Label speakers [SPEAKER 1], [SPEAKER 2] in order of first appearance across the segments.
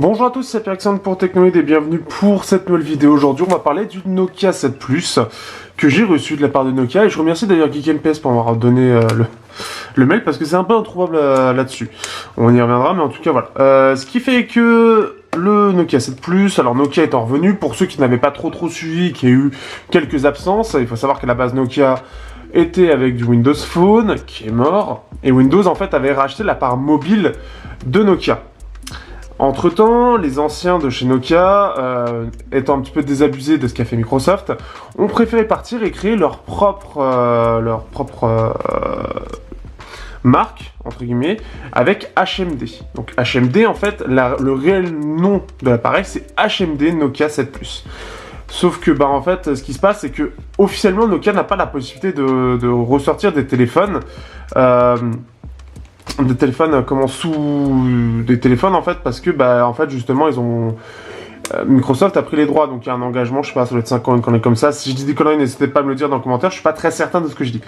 [SPEAKER 1] Bonjour à tous, c'est Pierre pour Technoid et bienvenue pour cette nouvelle vidéo. Aujourd'hui, on va parler du Nokia 7 Plus que j'ai reçu de la part de Nokia. Et je remercie d'ailleurs GeekMPS pour m'avoir donné le mail parce que c'est un peu introuvable là-dessus. On y reviendra, mais en tout cas, voilà. Ce qui fait que le Nokia 7 Plus, alors Nokia étant revenu, pour ceux qui n'avaient pas trop suivi, qui a eu quelques absences, il faut savoir qu'à la base Nokia était avec du Windows Phone, qui est mort, et Windows en fait avait racheté la part mobile de Nokia. Entre-temps, les anciens de chez Nokia, étant un petit peu désabusés de ce qu'a fait Microsoft, ont préféré partir et créer leur propre marque, entre guillemets, avec HMD. Donc HMD, en fait, le réel nom de l'appareil, c'est HMD Nokia 7 Plus. Sauf que, en fait, ce qui se passe, c'est que officiellement, Nokia n'a pas la possibilité de ressortir des téléphones. Des téléphones des téléphones en fait parce que en fait justement ils ont Microsoft a pris les droits, donc il y a un engagement, je sais pas, ça doit être 5 ans, une connerie comme ça. Si je dis des conneries, n'hésitez pas à me le dire dans le commentaire, je suis pas très certain de ce que je dis.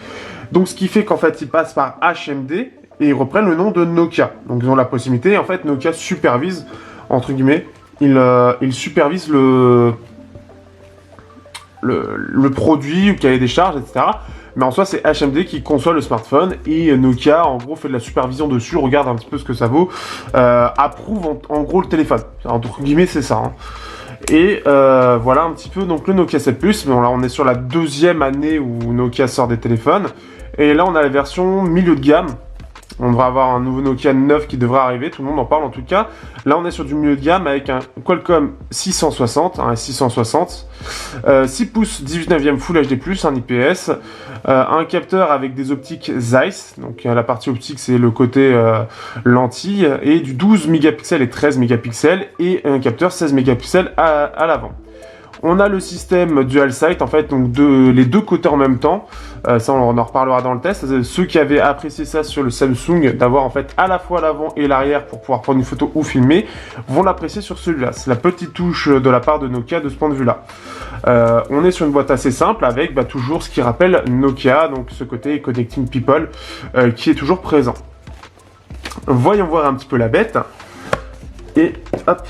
[SPEAKER 1] Donc ce qui fait qu'en fait ils passent par HMD et ils reprennent le nom de Nokia. Donc ils ont la possibilité, en fait Nokia supervise, entre guillemets, il supervise le produit, ou cahier des charges, etc. Mais en soi, c'est HMD qui conçoit le smartphone et Nokia, en gros, fait de la supervision dessus, regarde un petit peu ce que ça vaut, approuve en gros le téléphone. Entre guillemets, c'est ça. Hein. Et voilà un petit peu donc le Nokia 7 Plus. Bon, là, on est sur la deuxième année où Nokia sort des téléphones. Et là, on a la version milieu de gamme. On devrait avoir un nouveau Nokia 9 qui devrait arriver, tout le monde en parle en tout cas. Là, on est sur du milieu de gamme avec un Qualcomm 660, un S660, 6 pouces 18 neuvième Full HD+, un IPS, un capteur avec des optiques Zeiss, donc la partie optique c'est le côté lentille, et du 12 mégapixels et 13 mégapixels, et un capteur 16 mégapixels à l'avant. On a le système Dual Sight, en fait, donc les deux côtés en même temps. Ça, on en reparlera dans le test. Ceux qui avaient apprécié ça sur le Samsung, d'avoir en fait à la fois l'avant et l'arrière pour pouvoir prendre une photo ou filmer, vont l'apprécier sur celui-là. C'est la petite touche de la part de Nokia de ce point de vue-là. On est sur une boîte assez simple avec toujours ce qui rappelle Nokia, donc ce côté Connecting People qui est toujours présent. Voyons voir un petit peu la bête. Et hop,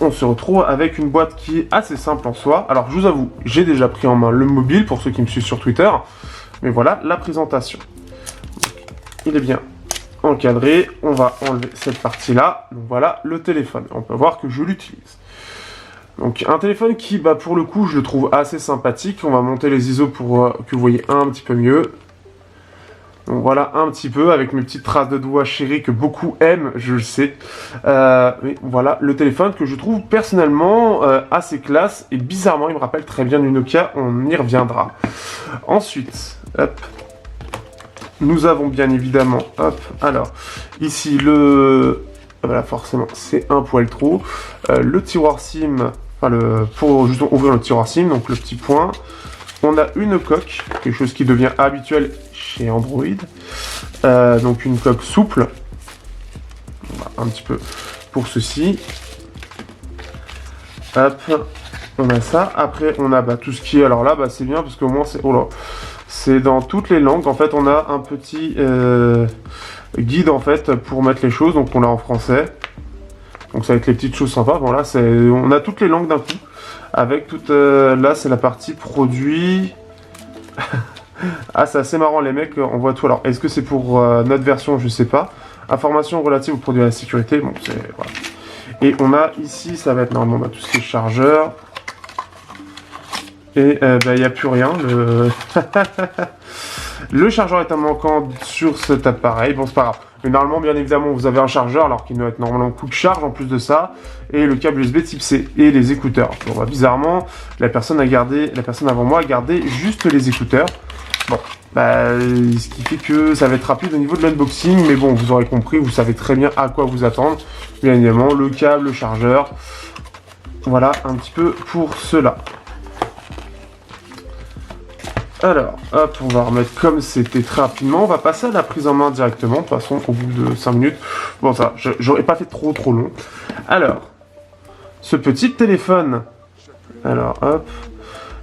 [SPEAKER 1] on se retrouve avec une boîte qui est assez simple en soi. Alors je vous avoue, j'ai déjà pris en main le mobile pour ceux qui me suivent sur Twitter. Mais voilà la présentation. Il est bien encadré. On va enlever cette partie-là. Donc voilà le téléphone. On peut voir que je l'utilise. Donc un téléphone qui, pour le coup, je le trouve assez sympathique. On va monter les ISO pour que vous voyez un petit peu mieux. Donc voilà un petit peu avec mes petites traces de doigts chéris que beaucoup aiment, je le sais. Mais voilà le téléphone que je trouve personnellement assez classe et bizarrement il me rappelle très bien du Nokia, on y reviendra. Ensuite, hop, nous avons bien évidemment, hop, alors ici voilà forcément c'est un poil trop, le tiroir SIM, pour justement ouvrir le tiroir SIM, donc le petit point. On a une coque, quelque chose qui devient habituel chez Android. Donc une coque souple. Un petit peu pour ceci. Hop, on a ça. Après, on a tout ce qui est... Alors là, c'est bien parce qu'au moins, c'est dans toutes les langues. En fait, on a un petit guide en fait pour mettre les choses. Donc on l'a en français. Donc ça va être les petites choses sympas. Bon, là, on a toutes les langues d'un coup. Avec toute... là, c'est la partie produit. Ah, c'est assez marrant, les mecs, on voit tout. Alors, est-ce que c'est pour notre version? Je sais pas. Informations relatives aux produits à la sécurité. Bon, c'est... Voilà. Et on a ici, ça va être normalement tout ce qui est chargeur. Et il n'y a plus rien. Le chargeur est un manquant sur cet appareil. Bon, c'est pas grave. Mais normalement, bien évidemment, vous avez un chargeur, alors qu'il doit être normalement quick charge en plus de ça, et le câble USB type C et les écouteurs. Bon, bizarrement, la personne avant moi a gardé juste les écouteurs. Bon, ce qui fait que ça va être rapide au niveau de l'unboxing, mais bon, vous aurez compris, vous savez très bien à quoi vous attendre. Bien évidemment, le câble, le chargeur. Voilà un petit peu pour cela. Alors, hop, on va remettre comme c'était très rapidement. On va passer à la prise en main directement. De toute façon, au bout de 5 minutes. Bon, ça, j'aurais pas fait trop long. Alors, ce petit téléphone. Alors, hop.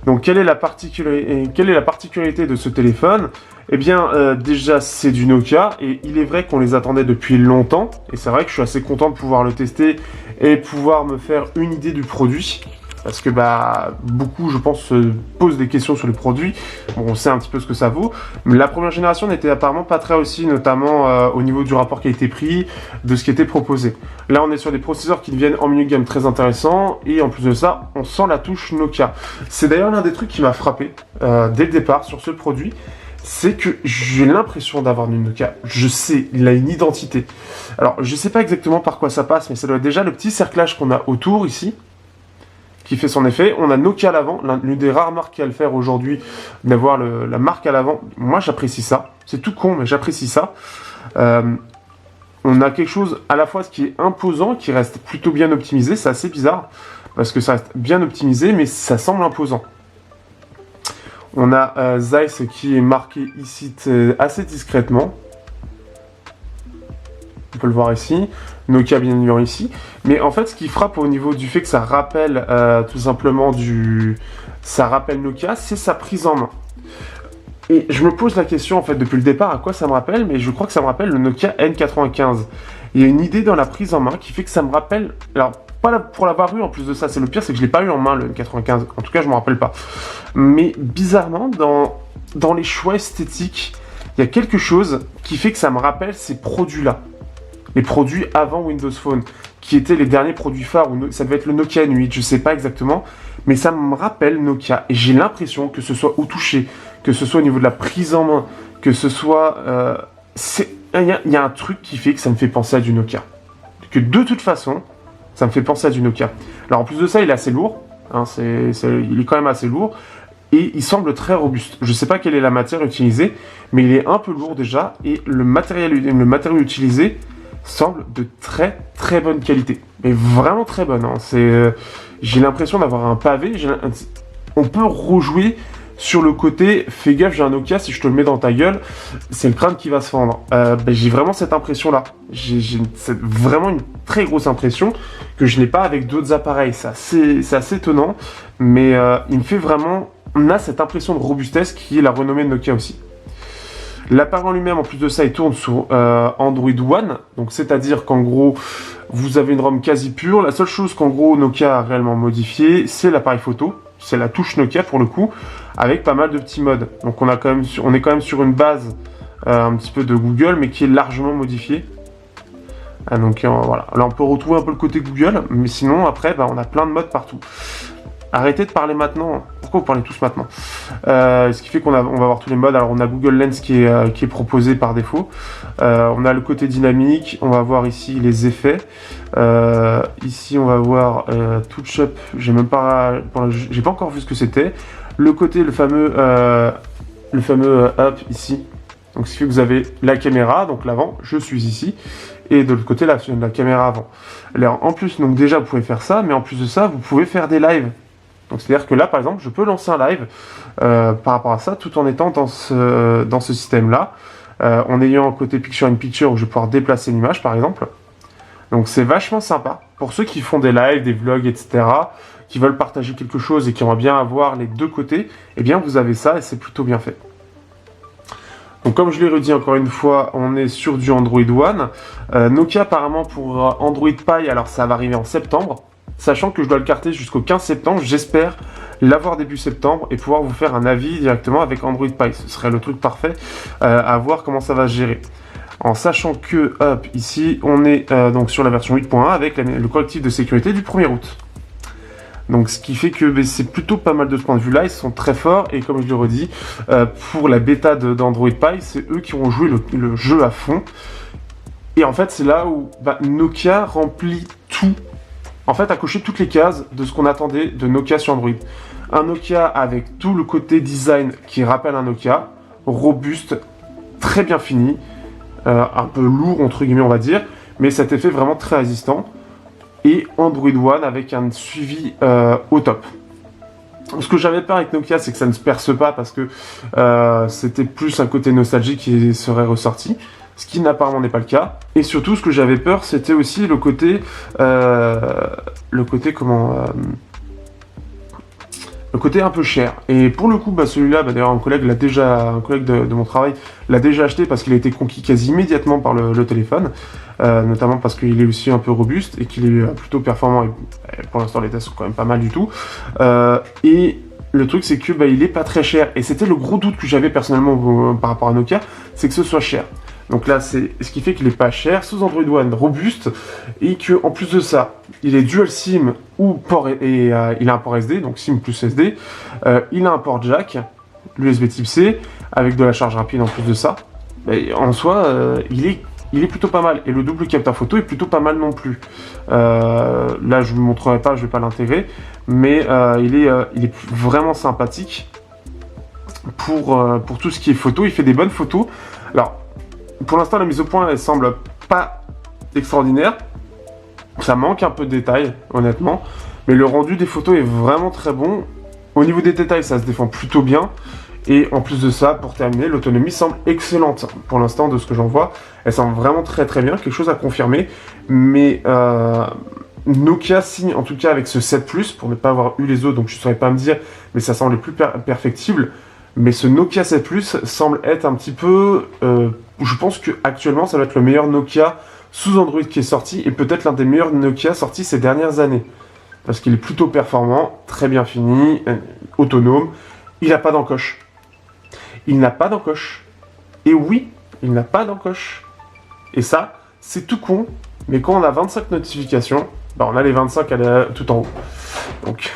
[SPEAKER 1] Donc, quelle est la particularité de ce téléphone? Eh bien, déjà, c'est du Nokia, et il est vrai qu'on les attendait depuis longtemps, et c'est vrai que je suis assez content de pouvoir le tester et pouvoir me faire une idée du produit. Parce que beaucoup, je pense, se posent des questions sur le produit. Bon, on sait un petit peu ce que ça vaut. Mais la première génération n'était apparemment pas très réussie, notamment au niveau du rapport qualité-prix, de ce qui était proposé. Là, on est sur des processeurs qui deviennent en milieu de gamme très intéressants. Et en plus de ça, on sent la touche Nokia. C'est d'ailleurs l'un des trucs qui m'a frappé dès le départ sur ce produit. C'est que j'ai l'impression d'avoir une Nokia. Je sais, il a une identité. Alors, je sais pas exactement par quoi ça passe, mais ça doit être déjà le petit cerclage qu'on a autour ici, qui fait son effet. On a Nokia à l'avant, l'une des rares marques qui a le faire aujourd'hui, d'avoir la marque à l'avant. Moi, j'apprécie ça. C'est tout con, mais j'apprécie ça. On a quelque chose à la fois qui est imposant, qui reste plutôt bien optimisé. C'est assez bizarre, parce que ça reste bien optimisé, mais ça semble imposant. On a Zeiss qui est marqué ici assez discrètement. On peut le voir ici. Nokia bien évidemment ici. Mais en fait, ce qui frappe au niveau du fait que ça rappelle tout simplement ça rappelle Nokia, c'est sa prise en main. Et je me pose la question en fait depuis le départ à quoi ça me rappelle, mais je crois que ça me rappelle le Nokia N95. Il y a une idée dans la prise en main qui fait que ça me rappelle... Alors, pas pour l'avoir eu en plus de ça, c'est le pire, c'est que je l'ai pas eu en main le N95. En tout cas, je me rappelle pas. Mais bizarrement, dans les choix esthétiques, il y a quelque chose qui fait que ça me rappelle ces produits-là. Les produits avant Windows Phone, qui étaient les derniers produits phares, ça devait être le Nokia N8, je sais pas exactement, mais ça me rappelle Nokia, et j'ai l'impression que ce soit au toucher, que ce soit au niveau de la prise en main, que ce soit... il y a un truc qui fait que ça me fait penser à du Nokia. Que de toute façon, ça me fait penser à du Nokia. Alors en plus de ça, il est assez lourd, hein, il est quand même assez lourd, et il semble très robuste. Je sais pas quelle est la matière utilisée, mais il est un peu lourd déjà, et le matériau utilisé semble de très très bonne qualité, mais vraiment très bonne. Hein. J'ai l'impression d'avoir un pavé. On peut rejouer sur le côté. Fais gaffe, j'ai un Nokia, si je te le mets dans ta gueule, c'est le crâne qui va se fendre. J'ai vraiment cette impression-là. J'ai vraiment une très grosse impression que je n'ai pas avec d'autres appareils. C'est assez étonnant, mais il me fait vraiment. On a cette impression de robustesse qui est la renommée de Nokia aussi. L'appareil en lui-même, en plus de ça, il tourne sur Android One, donc c'est-à-dire qu'en gros, vous avez une ROM quasi pure. La seule chose qu'en gros Nokia a réellement modifié, c'est l'appareil photo, c'est la touche Nokia pour le coup, avec pas mal de petits modes. Donc on est quand même sur une base un petit peu de Google, mais qui est largement modifiée. Donc voilà, là on peut retrouver un peu le côté Google, mais sinon après, on a plein de modes partout. Arrêtez de parler maintenant. Pourquoi vous parlez tous maintenant? Ce qui fait on va avoir tous les modes. Alors on a Google Lens qui est proposé par défaut. On a le côté dynamique. On va voir ici les effets. Ici on va voir Touch Up. J'ai pas encore vu ce que c'était. Le côté le fameux Up ici. Donc ce qui fait que vous avez la caméra, donc l'avant. Je suis ici. Et de l'autre côté la caméra avant. Alors, en plus, donc déjà vous pouvez faire ça, mais en plus de ça, vous pouvez faire des lives. Donc c'est-à-dire que là, par exemple, je peux lancer un live par rapport à ça, tout en étant dans ce système-là, en ayant un côté picture-in-picture où je vais pouvoir déplacer l'image, par exemple. Donc c'est vachement sympa. Pour ceux qui font des lives, des vlogs, etc., qui veulent partager quelque chose et qui aimeraient bien avoir les deux côtés, eh bien vous avez ça et c'est plutôt bien fait. Donc comme je l'ai redit encore une fois, on est sur du Android One. Nokia apparemment pour Android Pie, alors ça va arriver en septembre. Sachant que je dois le carter jusqu'au 15 septembre, j'espère l'avoir début septembre et pouvoir vous faire un avis directement avec Android Pie. Ce serait le truc parfait à voir comment ça va se gérer. En sachant que, hop, ici, on est donc sur la version 8.1 avec le correctif de sécurité du 1er août. Donc ce qui fait que c'est plutôt pas mal de ce point de vue-là, ils sont très forts et comme je le redis, pour la bêta d'Android Pie, c'est eux qui ont joué le jeu à fond. Et en fait, c'est là où Nokia remplit tout. En fait, a coché toutes les cases de ce qu'on attendait de Nokia sur Android. Un Nokia avec tout le côté design qui rappelle un Nokia, robuste, très bien fini, un peu lourd entre guillemets on va dire, mais cet effet vraiment très résistant. Et Android One avec un suivi au top. Ce que j'avais peur avec Nokia, c'est que ça ne se perce pas parce que c'était plus un côté nostalgique qui serait ressorti. Ce qui apparemment n'est pas le cas. Et surtout, ce que j'avais peur, c'était aussi le côté le côté un peu cher. Et pour le coup, bah, celui-là, bah, d'ailleurs un collègue de mon travail l'a déjà acheté parce qu'il a été conquis quasi immédiatement par le téléphone, notamment parce qu'il est aussi un peu robuste et qu'il est plutôt performant. Et pour l'instant, les tests sont quand même pas mal du tout. Et le truc, c'est que bah, il est pas très cher. Et c'était le gros doute que j'avais personnellement par rapport à Nokia, c'est que ce soit cher. Donc là, c'est ce qui fait qu'il est pas cher, sous Android One, robuste, et que en plus de ça, il est dual SIM ou port il a un port SD, donc SIM plus SD. Il a un port jack, l'USB Type C, avec de la charge rapide en plus de ça. Et en soi, il est plutôt pas mal. Et le double capteur photo est plutôt pas mal non plus. Là, je vous montrerai pas, je vais pas l'intégrer, mais il est vraiment sympathique pour tout ce qui est photo. Il fait des bonnes photos. Alors, pour l'instant, la mise au point, elle semble pas extraordinaire. Ça manque un peu de détails, honnêtement. Mais le rendu des photos est vraiment très bon. Au niveau des détails, ça se défend plutôt bien. Et en plus de ça, pour terminer, l'autonomie semble excellente. Pour l'instant, de ce que j'en vois, elle semble vraiment très très bien. Quelque chose à confirmer. Mais Nokia signe, en tout cas avec ce 7 Plus, pour ne pas avoir eu les autres, donc je ne saurais pas me dire, mais ça semble plus perfectible. Mais ce Nokia 7 Plus semble être un petit peu... je pense qu'actuellement, ça va être le meilleur Nokia sous Android qui est sorti, et peut-être l'un des meilleurs Nokia sortis ces dernières années. Parce qu'il est plutôt performant, très bien fini, autonome. Il n'a pas d'encoche. Il n'a pas d'encoche. Et oui, il n'a pas d'encoche. Et ça, c'est tout con, mais quand on a 25 notifications, bah on a les 25 tout en haut. Donc...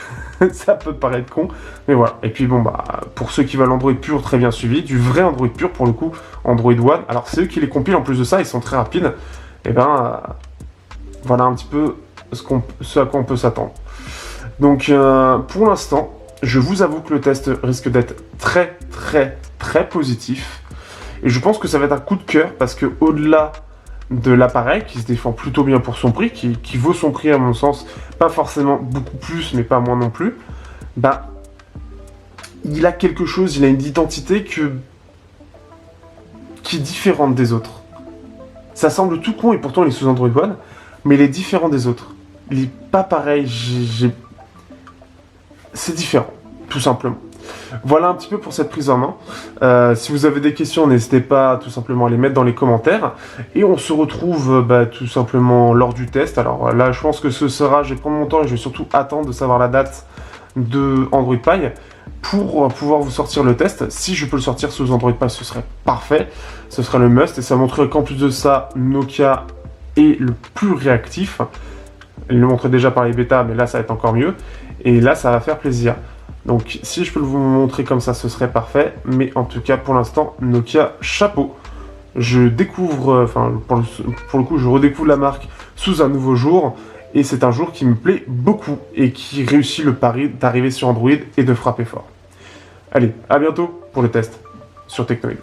[SPEAKER 1] ça peut paraître con, mais voilà. Et puis bon, bah, pour ceux qui veulent Android pur, très bien suivi, du vrai Android pur pour le coup, Android One. Alors c'est eux qui les compilent en plus de ça, ils sont très rapides. Et ben, voilà un petit peu ce à quoi on peut s'attendre. Donc pour l'instant, je vous avoue que le test risque d'être très très très positif. Et je pense que ça va être un coup de cœur parce que au-delà de l'appareil qui se défend plutôt bien pour son prix, qui vaut son prix à mon sens, pas forcément beaucoup plus mais pas moins non plus, bah il a quelque chose, il a une identité qui est différente des autres. Ça semble tout con et pourtant il est sous Android One, mais il est différent des autres. Il est pas pareil, c'est différent, tout simplement. Voilà un petit peu pour cette prise en main. Si vous avez des questions, n'hésitez pas tout simplement à les mettre dans les commentaires. Et on se retrouve tout simplement lors du test. Alors là, je pense que ce sera, je vais prendre mon temps et je vais surtout attendre de savoir la date de Android Pie pour pouvoir vous sortir le test. Si je peux le sortir sous Android Pie, ce serait parfait. Ce serait le must. Et ça montrerait qu'en plus de ça, Nokia est le plus réactif. Il le montrait déjà par les bêtas, mais là, ça va être encore mieux. Et là, ça va faire plaisir. Donc si je peux vous montrer comme ça, ce serait parfait. Mais en tout cas, pour l'instant, Nokia, chapeau. Je découvre, pour le coup, je redécouvre la marque sous un nouveau jour. Et c'est un jour qui me plaît beaucoup et qui réussit le pari d'arriver sur Android et de frapper fort. Allez, à bientôt pour le test sur Teknoid.